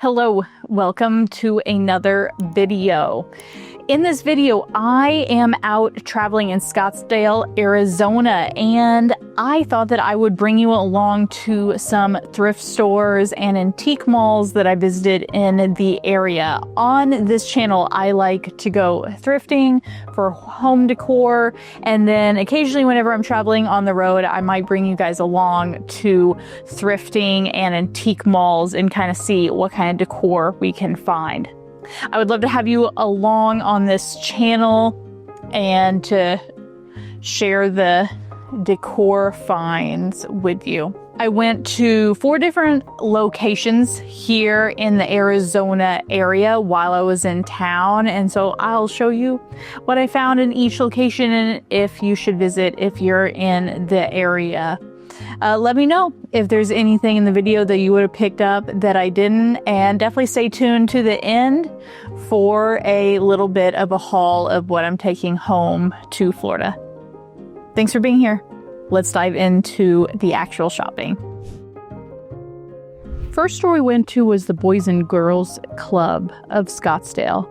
Hello, welcome to another video. In this video, I am out traveling in Scottsdale, Arizona, and I thought that I would bring you along to some thrift stores and antique malls that I visited in the area. On this channel, I like to go thrifting for home decor, and then occasionally whenever I'm traveling on the road, I might bring you guys along to thrifting and antique malls and kind of see what kind of decor we can find. I would love to have you along on this channel and to share the decor finds with you. I went to 4 different locations here in the Arizona area while I was in town, and so I'll show you what I found in each location and if you should visit if you're in the area. Let me know if there's anything in the video that you would have picked up that I didn't, and definitely stay tuned to the end for a little bit of a haul of what I'm taking home to Florida. Thanks for being here. Let's dive into the actual shopping. First store we went to was the Boys and Girls Club of Scottsdale.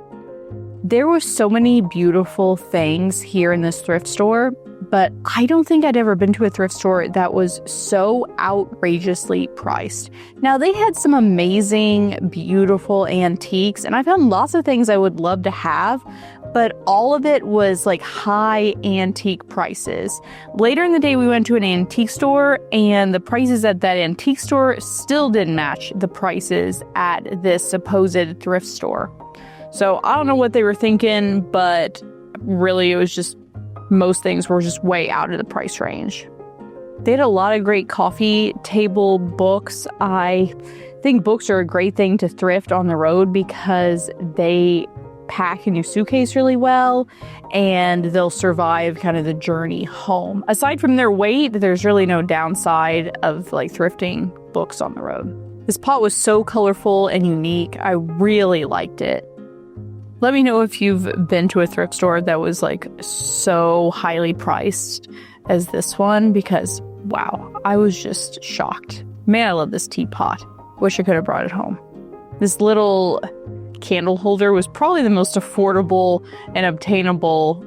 There were so many beautiful things here in this thrift store, but I don't think I'd ever been to a thrift store that was so outrageously priced. Now, they had some amazing, beautiful antiques, and I found lots of things I would love to have, but all of it was like high antique prices. Later in the day, we went to an antique store, and the prices at that antique store still didn't match the prices at this supposed thrift store. So I don't know what they were thinking, but really it was just most things were just way out of the price range. They had a lot of great coffee table books. I think books are a great thing to thrift on the road because they pack in your suitcase really well and they'll survive kind of the journey home. Aside from their weight, there's really no downside of like thrifting books on the road. This pot was so colorful and unique. I really liked it. Let me know if you've been to a thrift store that was like so highly priced as this one, because wow, I was just shocked. Man, I love this teapot. Wish I could have brought it home. This little candle holder was probably the most affordable and obtainable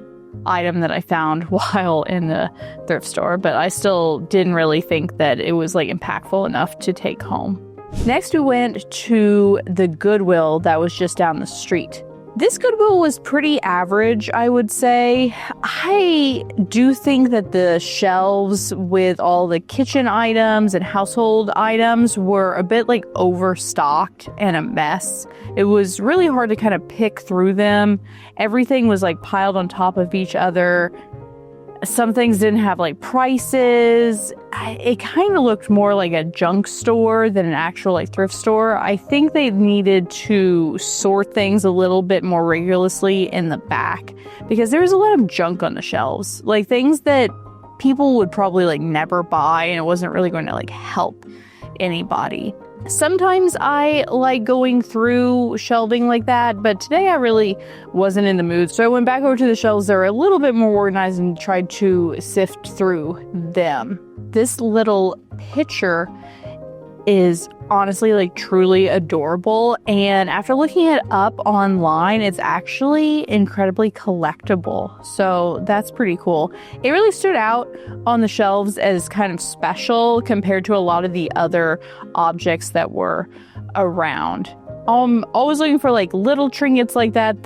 item that I found while in the thrift store, but I still didn't really think that it was like impactful enough to take home. Next, we went to the Goodwill that was just down the street. This Goodwill was pretty average, I would say. I do think that the shelves with all the kitchen items and household items were a bit like overstocked and a mess. It was really hard to kind of pick through them. Everything was like piled on top of each other. Some things didn't have like prices. It kind of looked more like a junk store than an actual like thrift store. I think they needed to sort things a little bit more rigorously in the back because there was a lot of junk on the shelves, like things that people would probably like never buy, and it wasn't really going to like help anybody. Sometimes I like going through shelving like that, but today I really wasn't in the mood. So I went back over to the shelves that were a little bit more organized and tried to sift through them. This little picture is honestly like truly adorable, and after looking it up online, it's actually incredibly collectible, so that's pretty cool. It really stood out on the shelves as kind of special compared to a lot of the other objects that were around. I'm always looking for like little trinkets like that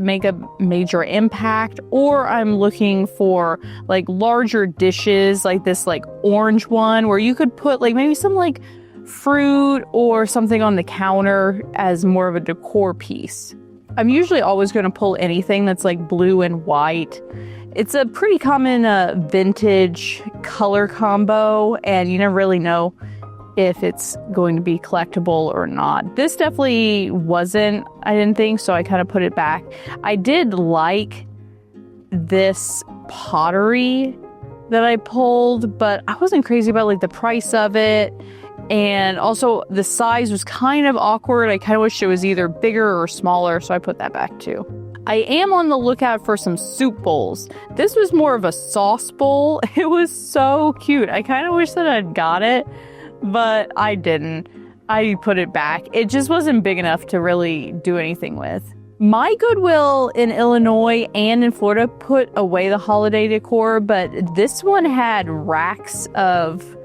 make a major impact, or I'm looking for like larger dishes like this like orange one where you could put like maybe some like fruit or something on the counter as more of a decor piece. I'm usually always going to pull anything that's like blue and white. It's a pretty common vintage color combo, and you never really know if it's going to be collectible or not. This definitely wasn't, I didn't think, so I kind of put it back. I did like this pottery that I pulled, but I wasn't crazy about like the price of it. And also the size was kind of awkward. I kind of wished it was either bigger or smaller, so I put that back too. I am on the lookout for some soup bowls. This was more of a sauce bowl. It was so cute. I kind of wish that I'd got it, but I didn't. I put it back. It just wasn't big enough to really do anything with. My Goodwill in Illinois and in Florida put away the holiday decor, but this one had racks of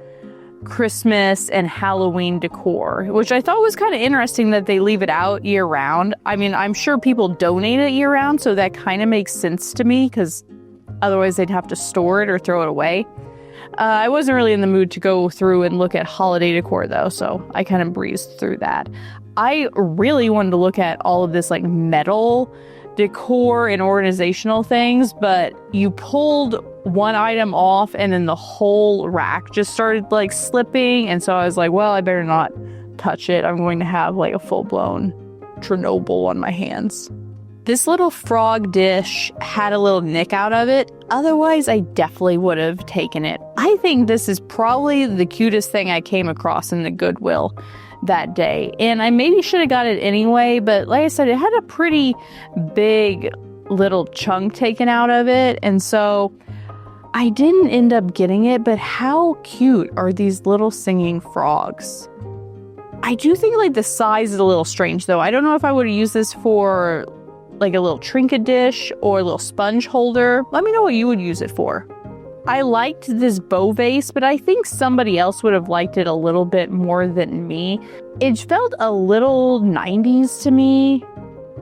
Christmas and Halloween decor, which I thought was kind of interesting that they leave it out year round. I mean, I'm sure people donate it year round, so that kind of makes sense to me because otherwise they'd have to store it or throw it away. I wasn't really in the mood to go through and look at holiday decor though, so I kind of breezed through that. I really wanted to look at all of this like metal decor and organizational things, but you pulled one item off and then the whole rack just started like slipping, and so I was like, well, I better not touch it. I'm going to have like a full-blown Chernobyl on my hands. This little frog dish had a little nick out of it. Otherwise, I definitely would have taken it. I think this is probably the cutest thing I came across in the Goodwill that day. And I maybe should have got it anyway, but like I said, it had a pretty big little chunk taken out of it. And so I didn't end up getting it, but how cute are these little singing frogs? I do think like the size is a little strange though. I don't know if I would have used this for like a little trinket dish or a little sponge holder. Let me know what you would use it for. I liked this bow vase, but I think somebody else would have liked it a little bit more than me. It felt a little 90s to me.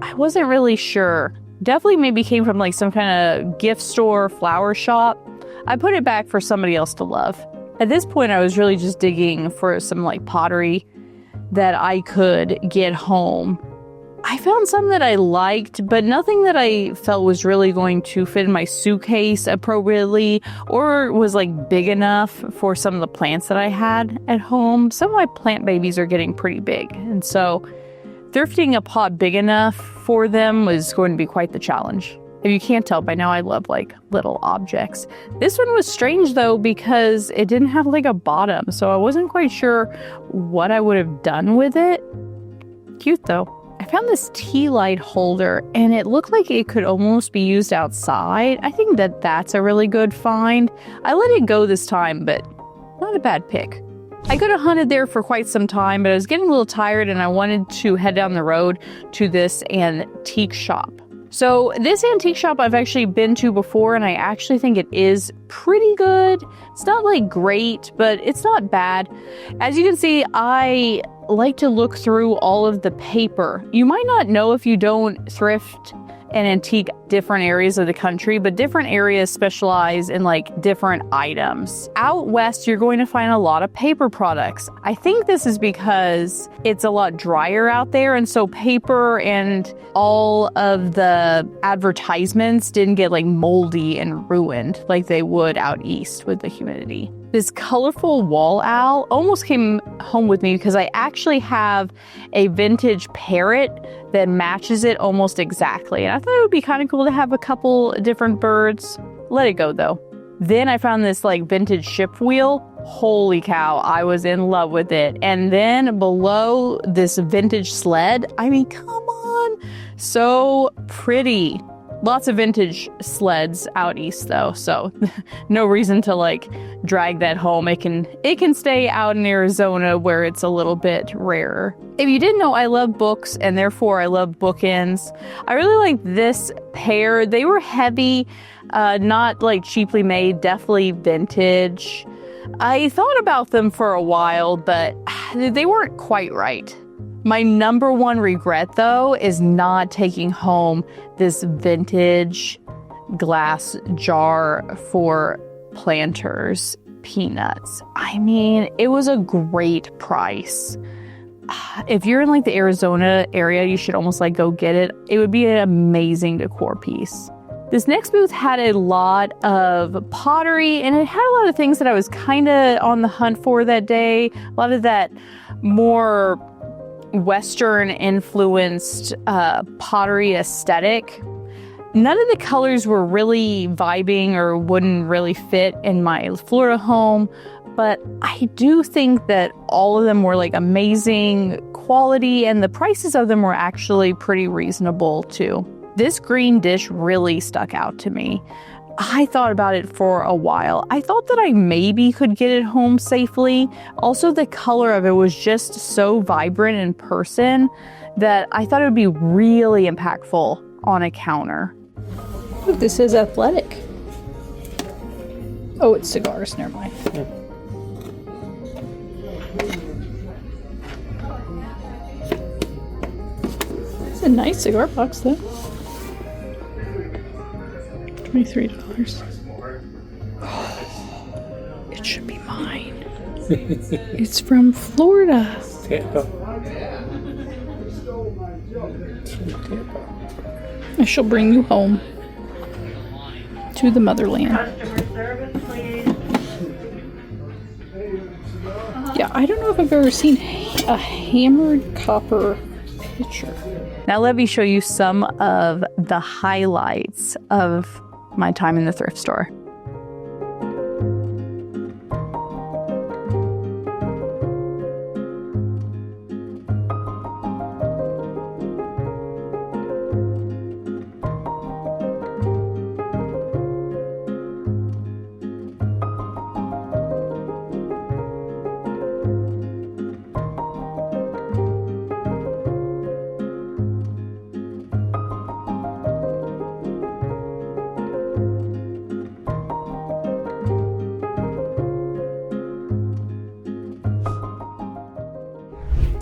I wasn't really sure. Definitely maybe came from like some kind of gift store, flower shop. I put it back for somebody else to love. At this point, I was really just digging for some like pottery that I could get home. I found some that I liked, but nothing that I felt was really going to fit in my suitcase appropriately or was like big enough for some of the plants that I had at home. Some of my plant babies are getting pretty big, and so thrifting a pot big enough for them was going to be quite the challenge. If you can't tell by now, I love like little objects. This one was strange though because it didn't have like a bottom, so I wasn't quite sure what I would have done with it. Cute though. I found this tea light holder and it looked like it could almost be used outside. I think that that's a really good find. I let it go this time, but not a bad pick. I could have hunted there for quite some time, but I was getting a little tired and I wanted to head down the road to this antique shop. So this antique shop I've actually been to before, and I actually think it is pretty good. It's not like great, but it's not bad. As you can see, I like to look through all of the paper. You might not know if you don't thrift and antique different areas of the country, but different areas specialize in like different items. Out west, you're going to find a lot of paper products. I think this is because it's a lot drier out there, and so paper and all of the advertisements didn't get like moldy and ruined like they would out east with the humidity. This colorful wall owl almost came home with me because I actually have a vintage parrot that matches it almost exactly. And I thought it would be kind of cool to have a couple different birds. Let it go though. Then I found this like vintage ship wheel. Holy cow, I was in love with it. And then below this vintage sled, I mean, come on, so pretty. Lots of vintage sleds out east though, so no reason to like drag that home. It can stay out in Arizona where it's a little bit rarer. If you didn't know, I love books and therefore I love bookends. I really like this pair. They were heavy, not like cheaply made, definitely vintage. I thought about them for a while, but they weren't quite right. My number one regret, though, is not taking home this vintage glass jar for planters peanuts. I mean, it was a great price. If you're in like the Arizona area, you should almost like go get it. It would be an amazing decor piece. This next booth had a lot of pottery, and it had a lot of things that I was kind of on the hunt for that day. A lot of that more Western influenced pottery aesthetic. None of the colors were really vibing or wouldn't really fit in my Florida home, but I do think that all of them were like amazing quality, and the prices of them were actually pretty reasonable too. This green dish really stuck out to me. I thought about it for a while. I thought that I maybe could get it home safely. Also, the color of it was just so vibrant in person that I thought it would be really impactful on a counter. Look, this is athletic. Oh, it's cigars. Never mind. Yeah. It's a nice cigar box, though. $23. Oh, it should be mine. It's from Florida. Tampa. I shall bring you home to the motherland. Yeah, I don't know if I've ever seen a hammered copper pitcher. Now let me show you some of the highlights of my time in the thrift store.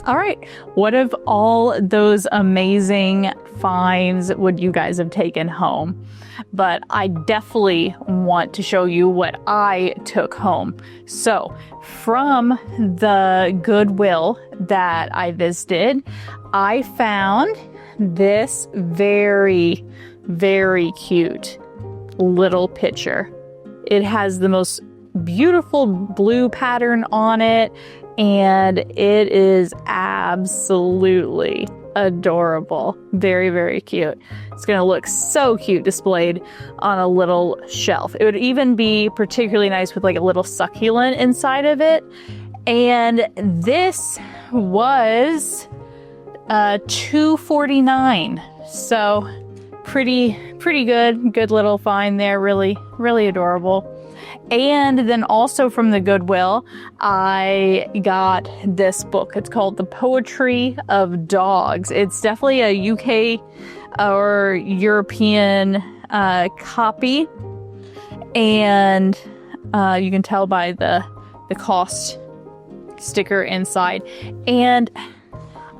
All right, what of all those amazing finds would you guys have taken home? But I definitely want to show you what I took home. So from the Goodwill that I visited, I found this very, very cute little pitcher. It has the most beautiful blue pattern on it, and it is absolutely adorable. Very, very cute. It's gonna look so cute displayed on a little shelf. It would even be particularly nice with like a little succulent inside of it. And this was $2.49. So pretty good little find there. Really, really adorable. And then also from the Goodwill, I got this book. It's called The Poetry of Dogs. It's definitely a UK or European copy. And you can tell by the cost sticker inside. And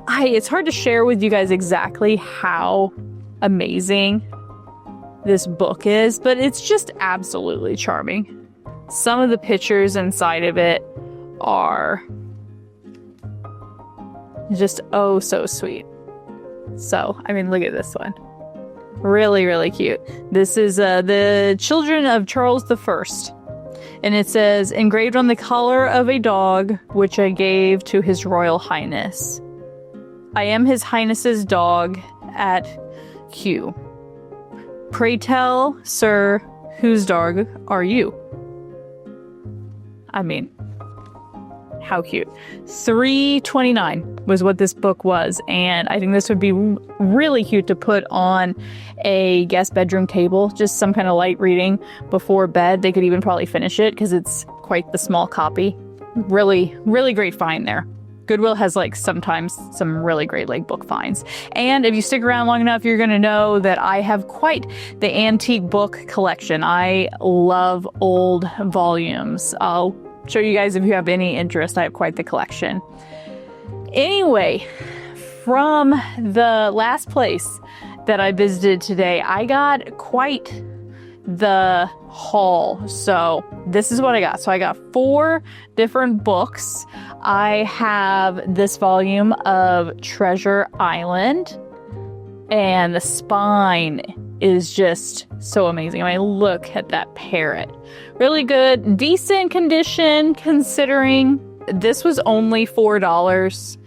it's hard to share with you guys exactly how amazing this book is, but it's just absolutely charming. Some of the pictures inside of it are just oh so sweet. So, I mean, look at this one. Really, really cute. This is the Children of Charles I. And it says, engraved on the collar of a dog, which I gave to His Royal Highness. I am His Highness's dog at Kew. Pray tell, sir, whose dog are you? I mean, how cute. $3.29 was what this book was, and I think this would be really cute to put on a guest bedroom table, just some kind of light reading before bed. They could even probably finish it because it's quite the small copy. Really, really great find there. Goodwill has like sometimes some really great like book finds. And if you stick around long enough, you're going to know that I have quite the antique book collection. I love old volumes. I'll show you guys if you have any interest. I have quite the collection. Anyway, from the last place that I visited today, I got quite the haul. So this is what I got. So I got 4 different books. I have this volume of Treasure Island, and the spine is just so amazing. I mean, look at that parrot. Really good, decent condition considering this was only $4,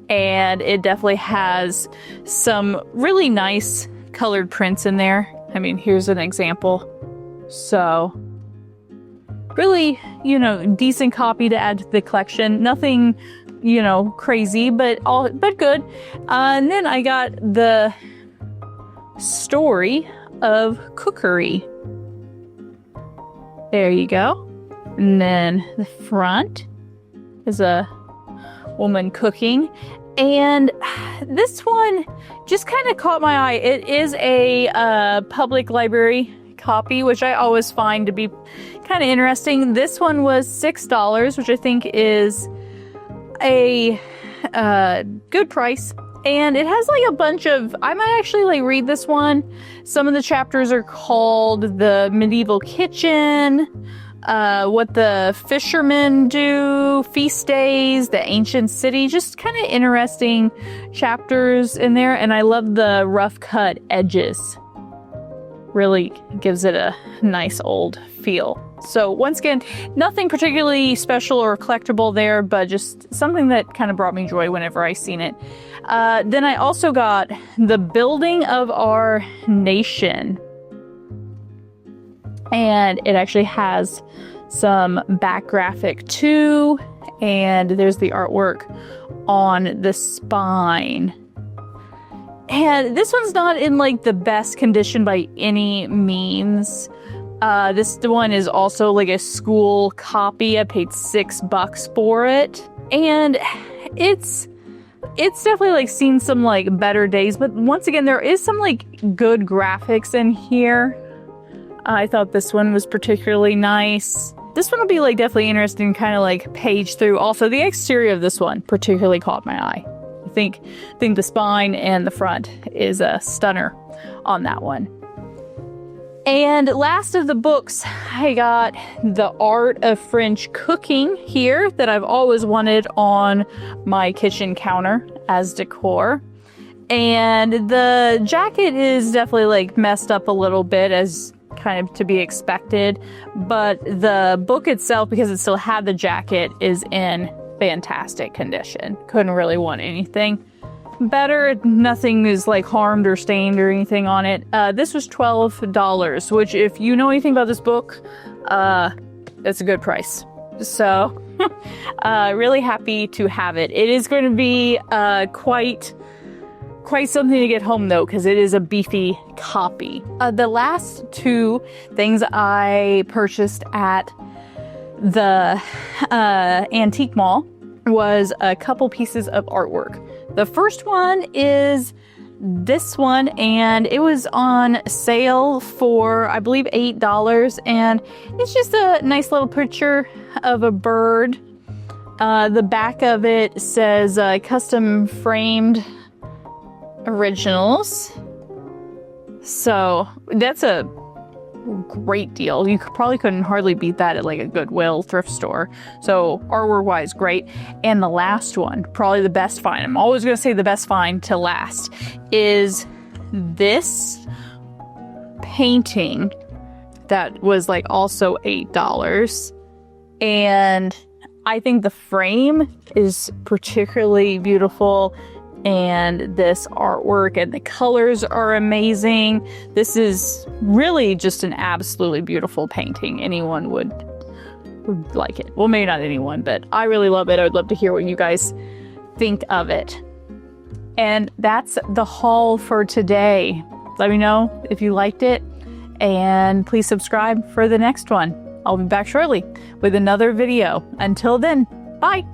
and it definitely has some really nice colored prints in there. I mean, here's an example. So really, decent copy to add to the collection. Nothing, crazy, but good. And then I got the Story of Cookery. There you go. And then the front is a woman cooking. And this one just kind of caught my eye. It is a public library copy, which I always find to be kind of interesting. This one was $6, which I think is a good price. And it has like a bunch of, I might actually like read this one. Some of the chapters are called The Medieval Kitchen, What the Fishermen Do, Feast Days, The Ancient City, just kind of interesting chapters in there. And I love the rough cut edges. Really gives it a nice old feel. So once again, nothing particularly special or collectible there, but just something that kind of brought me joy whenever I seen it. Then I also got The Building of Our Nation. And it actually has some back graphic too. And there's the artwork on the spine. And this one's not in like the best condition by any means. This one is also like a school copy. I paid $6 for it. And it's definitely like seen some like better days, but once again, there is some like good graphics in here. I thought this one was particularly nice. This one will be like definitely interesting, kind of like page through. Also, the exterior of this one particularly caught my eye. I think the spine and the front is a stunner on that one. And last of the books, I got The Art of French Cooking here that I've always wanted on my kitchen counter as decor. And the jacket is definitely like messed up a little bit, as kind of to be expected. But the book itself, because it still had the jacket, is in fantastic condition. Couldn't really want anything better. Nothing is like harmed or stained or anything on it. This was $12, which if you know anything about this book, it's a good price. So really happy to have it. It is going to be quite something to get home though, because it is a beefy copy. The last two things I purchased at the antique mall was a couple pieces of artwork. The first one is this one, and it was on sale for, I believe, $8, and it's just a nice little picture of a bird. The back of it says custom framed originals. So that's a great deal. You probably couldn't hardly beat that at like a Goodwill thrift store. So artwork wise, great. And the last one, probably the best find, I'm always going to say the best find to last, is this painting that was like also $8. And I think the frame is particularly beautiful. And this artwork and the colors are amazing. This is really just an absolutely beautiful painting. Anyone would like it. Well, maybe not anyone, but I really love it. I would love to hear what you guys think of it. And that's the haul for today. Let me know if you liked it, and please subscribe for the next one. I'll be back shortly with another video. Until then, bye.